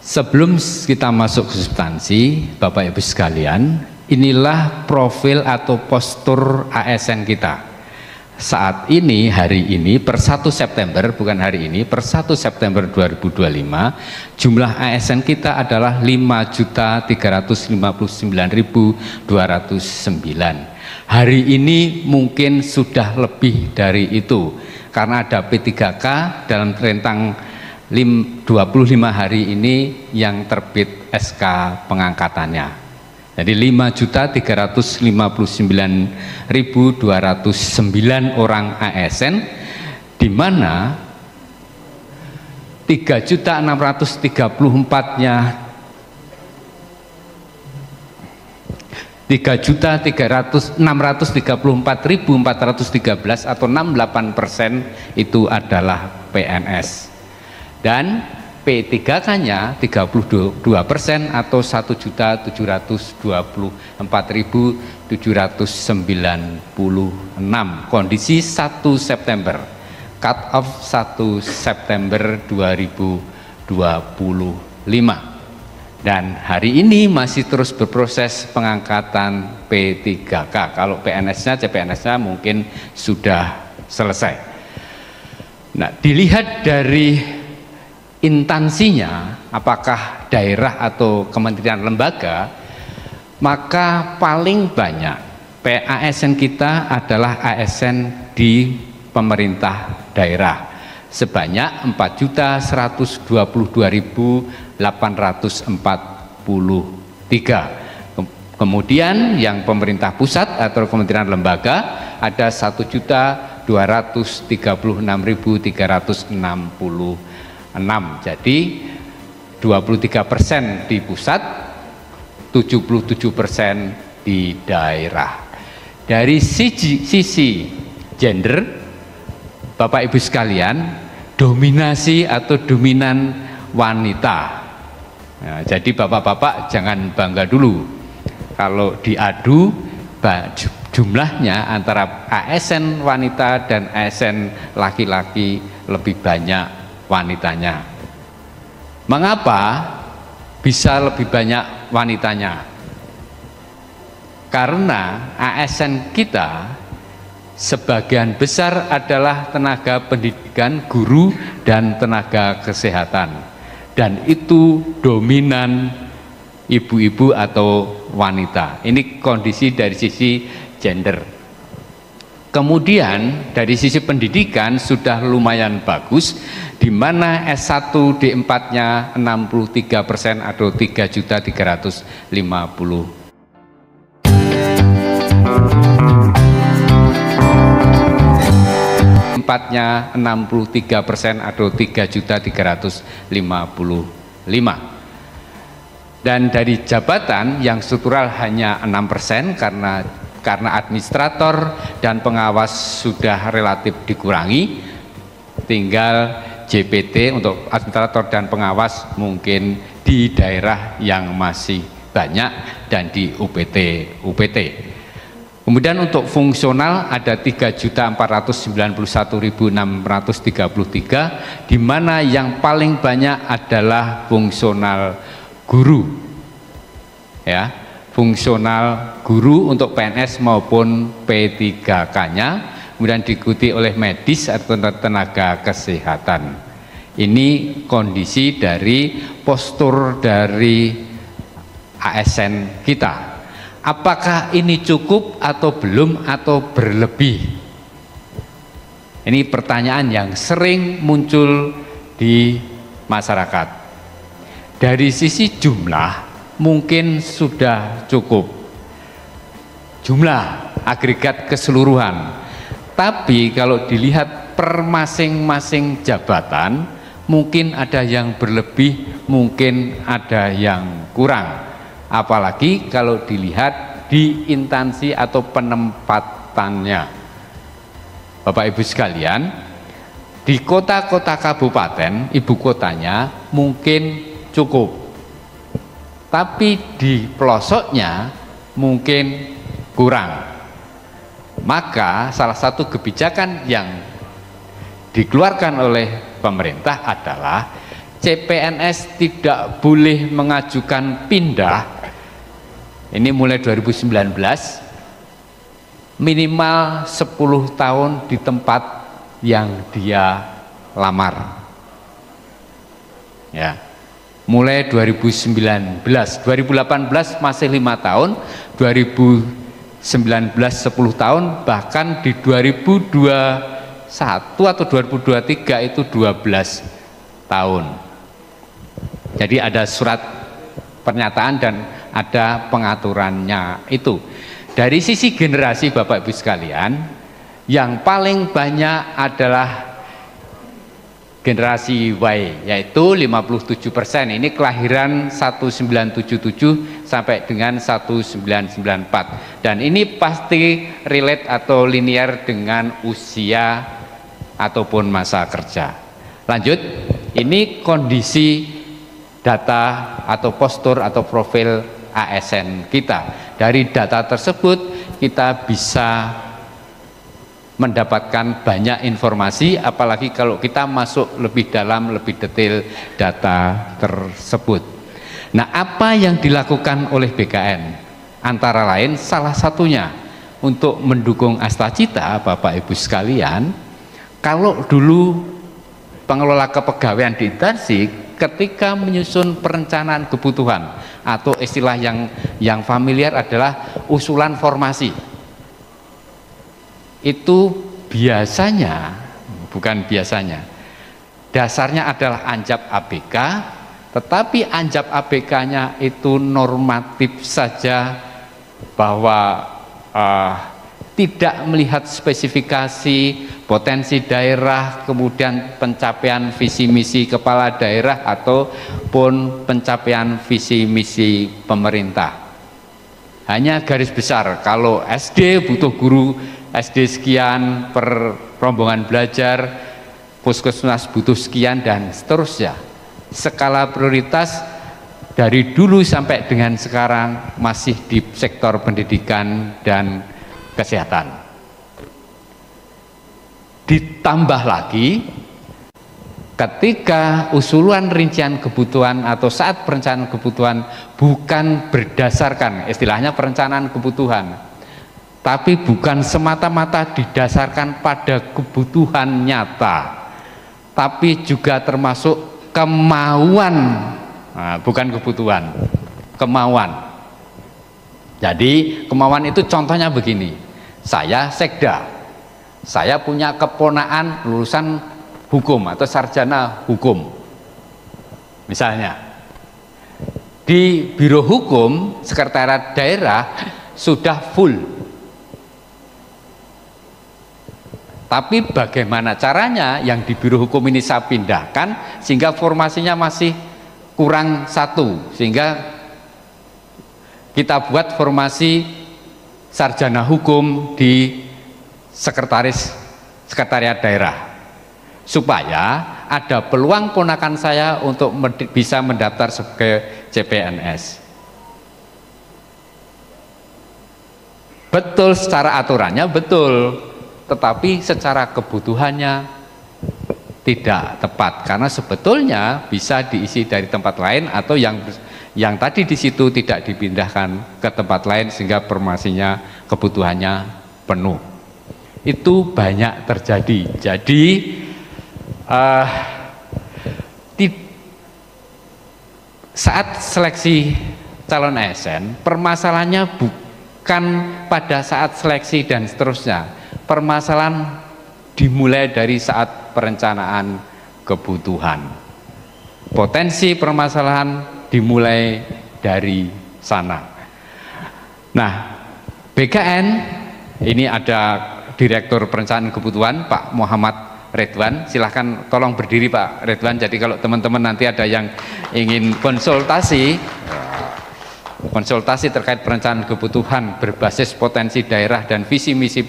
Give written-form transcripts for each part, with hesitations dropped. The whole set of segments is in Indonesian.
Sebelum kita masuk ke substansi, Bapak Ibu sekalian, inilah profil atau postur ASN kita. Saat ini, hari ini, per 1 September, bukan hari ini, per 1 September 2025, jumlah ASN kita adalah 5.359.209. Hari ini mungkin sudah lebih dari itu, karena ada P3K dalam rentang 25 hari ini yang terbit SK pengangkatannya. Jadi 5.359.209 orang ASN, di mana 3.634-nya 3.634.413 atau 68% itu adalah PNS. Dan P3K-nya 32% atau 1.744.796. Kondisi 1 September, cut off 1 September 2025. Dan hari ini masih terus berproses pengangkatan P3K. Kalau PNS-nya, CPNS-nya mungkin sudah selesai. Nah, dilihat dari instansinya, apakah daerah atau kementerian lembaga, maka paling banyak ASN kita adalah ASN di pemerintah daerah sebanyak 4.122.843. Kemudian yang pemerintah pusat atau kementerian lembaga ada 1.236.366. Jadi 23% di pusat, 77% di daerah. Dari sisi gender, Bapak Ibu sekalian, dominasi atau dominan wanita. Nah, jadi bapak-bapak jangan bangga dulu kalau diadu jumlahnya antara ASN wanita dan ASN laki-laki lebih banyak wanitanya. Mengapa bisa lebih banyak wanitanya? Karena ASN kita sebagian besar adalah tenaga pendidikan, guru dan tenaga kesehatan, dan itu dominan ibu-ibu atau wanita. Ini kondisi dari sisi gender. Kemudian dari sisi pendidikan sudah lumayan bagus, di mana S1 D4-nya 63% atau 3.350. Empatnya 63% atau 3.355. Dan dari jabatan yang struktural hanya 6% karena administrator dan pengawas sudah relatif dikurangi, tinggal JPT untuk administrator dan pengawas mungkin di daerah yang masih banyak dan di UPT. Kemudian untuk fungsional ada 3.491.633, di mana yang paling banyak adalah fungsional guru, ya, fungsional guru untuk PNS maupun P3K-nya, kemudian diikuti oleh medis atau tenaga kesehatan. Ini kondisi dari postur dari ASN kita. Apakah ini cukup atau belum atau berlebih? Ini pertanyaan yang sering muncul di masyarakat. Dari sisi jumlah mungkin sudah cukup, jumlah agregat keseluruhan. Tapi kalau dilihat per masing-masing jabatan, mungkin ada yang berlebih, mungkin ada yang kurang. Apalagi kalau dilihat di instansi atau penempatannya. Bapak Ibu sekalian, di kota-kota kabupaten, ibu kotanya mungkin cukup, tapi di pelosoknya mungkin kurang. Maka salah satu kebijakan yang dikeluarkan oleh pemerintah adalah CPNS tidak boleh mengajukan pindah, ini mulai 2019, minimal 10 tahun di tempat yang dia lamar. Ya, mulai 2019, 2018 masih 5 tahun, 2019 10 tahun, bahkan di 2021 atau 2023 itu 12 tahun. Jadi ada surat pernyataan dan ada pengaturannya itu. Dari sisi generasi Bapak Ibu sekalian, yang paling banyak adalah generasi Y, yaitu 57%. Ini kelahiran 1977 sampai dengan 1994. Dan ini pasti relate atau linear dengan usia ataupun masa kerja. Lanjut, ini kondisi data atau postur atau profil ASN kita. Dari data tersebut kita bisa mendapatkan banyak informasi, apalagi kalau kita masuk lebih dalam, lebih detail data tersebut. Nah, apa yang dilakukan oleh BKN? Antara lain salah satunya untuk mendukung Astacita, Bapak Ibu sekalian, kalau dulu pengelola kepegawaian di instansi ketika menyusun perencanaan kebutuhan atau istilah yang familiar adalah usulan formasi, itu biasanya, bukan biasanya, dasarnya adalah anjap ABK, tetapi anjap ABK-nya itu normatif saja, bahwa tidak melihat spesifikasi potensi daerah, kemudian pencapaian visi misi kepala daerah ataupun pencapaian visi misi pemerintah. Hanya garis besar, kalau SD butuh guru SD sekian per rombongan belajar, puskesmas butuh sekian, dan seterusnya. Skala prioritas dari dulu sampai dengan sekarang masih di sektor pendidikan dan kesehatan. Ditambah lagi ketika usulan rincian kebutuhan atau saat perencanaan kebutuhan bukan berdasarkan, istilahnya perencanaan kebutuhan, tapi bukan semata-mata didasarkan pada kebutuhan nyata, tapi juga termasuk kemauan, nah, bukan kebutuhan, kemauan. Jadi kemauan itu contohnya begini, saya sekda, saya punya keponaan lulusan hukum atau sarjana hukum, misalnya di biro hukum sekretariat daerah sudah full, tapi bagaimana caranya yang di biro hukum ini saya pindahkan sehingga formasinya masih kurang satu, sehingga kita buat formasi sarjana hukum di sekretariat daerah, supaya ada peluang ponakan saya untuk bisa mendaftar sebagai CPNS. Betul, secara aturannya betul, tetapi secara kebutuhannya tidak tepat, karena sebetulnya bisa diisi dari tempat lain atau yang tadi di situ tidak dipindahkan ke tempat lain sehingga formasinya kebutuhannya penuh. Itu banyak terjadi. Jadi saat seleksi calon ASN, permasalahannya bukan pada saat seleksi dan seterusnya. Permasalahan dimulai dari saat perencanaan kebutuhan. Potensi permasalahan dimulai dari sana. Nah, BKN ini ada Direktur Perencanaan Kebutuhan Pak Muhammad Redwan, silahkan tolong berdiri Pak Redwan. Jadi kalau teman-teman nanti ada yang ingin konsultasi terkait perencanaan kebutuhan berbasis potensi daerah dan visi misi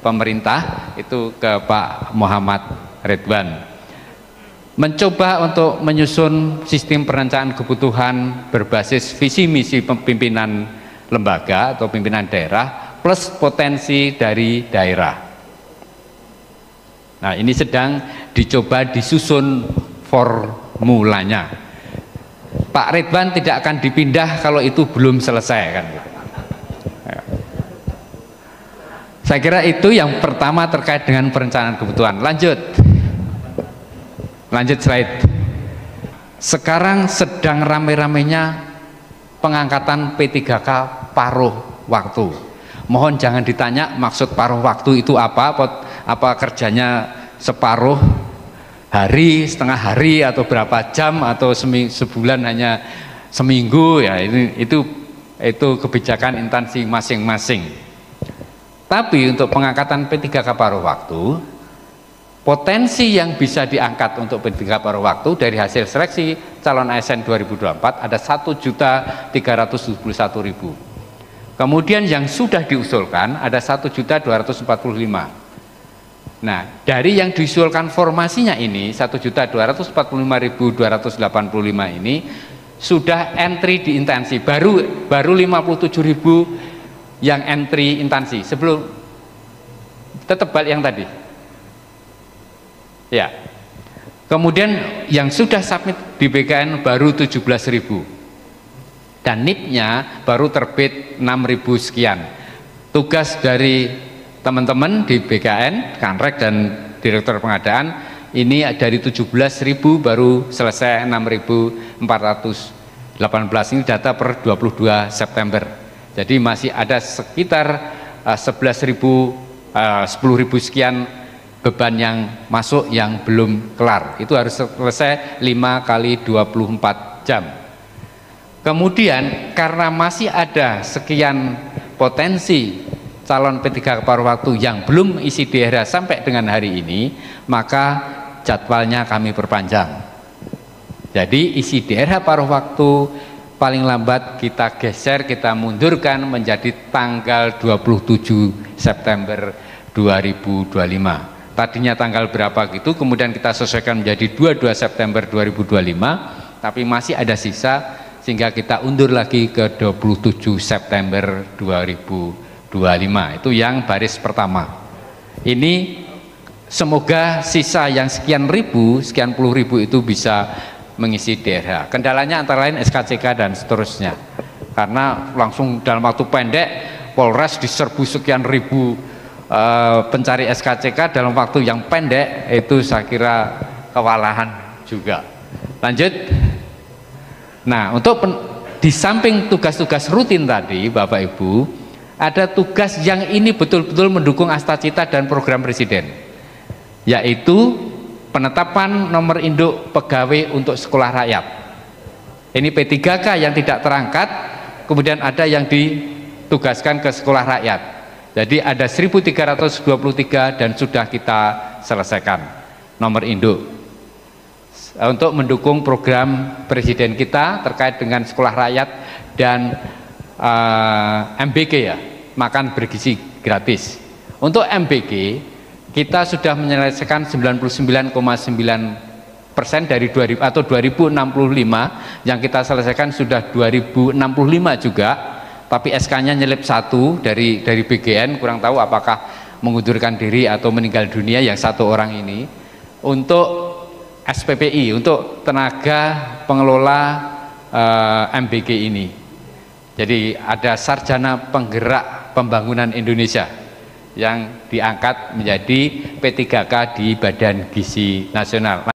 pemerintah, itu ke Pak Muhammad Redwan. Mencoba untuk menyusun sistem perencanaan kebutuhan berbasis visi misi pimpinan lembaga atau pimpinan daerah plus potensi dari daerah. Nah, ini sedang dicoba disusun mulanya. Pak Ridwan tidak akan dipindah kalau itu belum selesai kan gitu. Saya kira itu yang pertama terkait dengan perencanaan kebutuhan. Lanjut slide. Sekarang sedang rame-ramenya pengangkatan P3K paruh waktu. Mohon jangan ditanya maksud paruh waktu itu apa kerjanya separuh hari, setengah hari, atau berapa jam, atau sebulan hanya seminggu, ya itu kebijakan instansi masing-masing. Tapi untuk pengangkatan P3K paruh waktu, potensi yang bisa diangkat untuk P3K paruh waktu dari hasil seleksi calon ASN 2024 ada 1.371.000. Kemudian yang sudah diusulkan ada 1.245.000. Nah, dari yang diusulkan formasinya ini 1.245.285 ini sudah entry di instansi, baru 57.000 yang entry instansi. Sebelum tetap balik yang tadi. Ya. Kemudian yang sudah submit di BKN baru 17.000. Dan NIP-nya baru terbit 6.000 sekian. Tugas dari teman-teman di BKN, Kanrek dan Direktur Pengadaan ini dari 17.000 baru selesai 6.418. Ini data per 22 September. Jadi masih ada sekitar 10.000 sekian beban yang masuk yang belum kelar. Itu harus selesai 5 kali 24 jam. Kemudian karena masih ada sekian potensi calon P3K paruh waktu yang belum isi daerah sampai dengan hari ini, maka jadwalnya kami perpanjang. Jadi isi daerah paruh waktu paling lambat kita geser, kita mundurkan menjadi tanggal 27 September 2025. Tadinya tanggal berapa gitu, kemudian kita sesuaikan menjadi 22 September 2025, tapi masih ada sisa sehingga kita undur lagi ke 27 September 2025. Itu yang baris pertama. Ini semoga sisa yang sekian puluh ribu itu bisa mengisi daerah. Kendalanya antara lain SKCK dan seterusnya. Karena langsung dalam waktu pendek Polres diserbu sekian ribu pencari SKCK dalam waktu yang pendek, itu saya kira kewalahan juga. Lanjut. Nah, untuk di samping tugas-tugas rutin tadi Bapak Ibu, ada tugas yang ini betul-betul mendukung Astacita dan program Presiden, yaitu penetapan nomor induk pegawai untuk sekolah rakyat. Ini P3K yang tidak terangkat, kemudian ada yang ditugaskan ke sekolah rakyat. Jadi ada 1.323 dan sudah kita selesaikan nomor induk untuk mendukung program Presiden kita terkait dengan sekolah rakyat dan MBG, ya, makan bergizi gratis. Untuk MBG kita sudah menyelesaikan 99,9% dari 2000 atau 2065, yang kita selesaikan sudah 2065 juga, tapi SK-nya nyelip satu dari BGN, kurang tahu apakah mengundurkan diri atau meninggal dunia yang satu orang ini. Untuk SPPI, untuk tenaga pengelola MBG ini. Jadi ada sarjana penggerak pembangunan Indonesia yang diangkat menjadi P3K di Badan Gizi Nasional.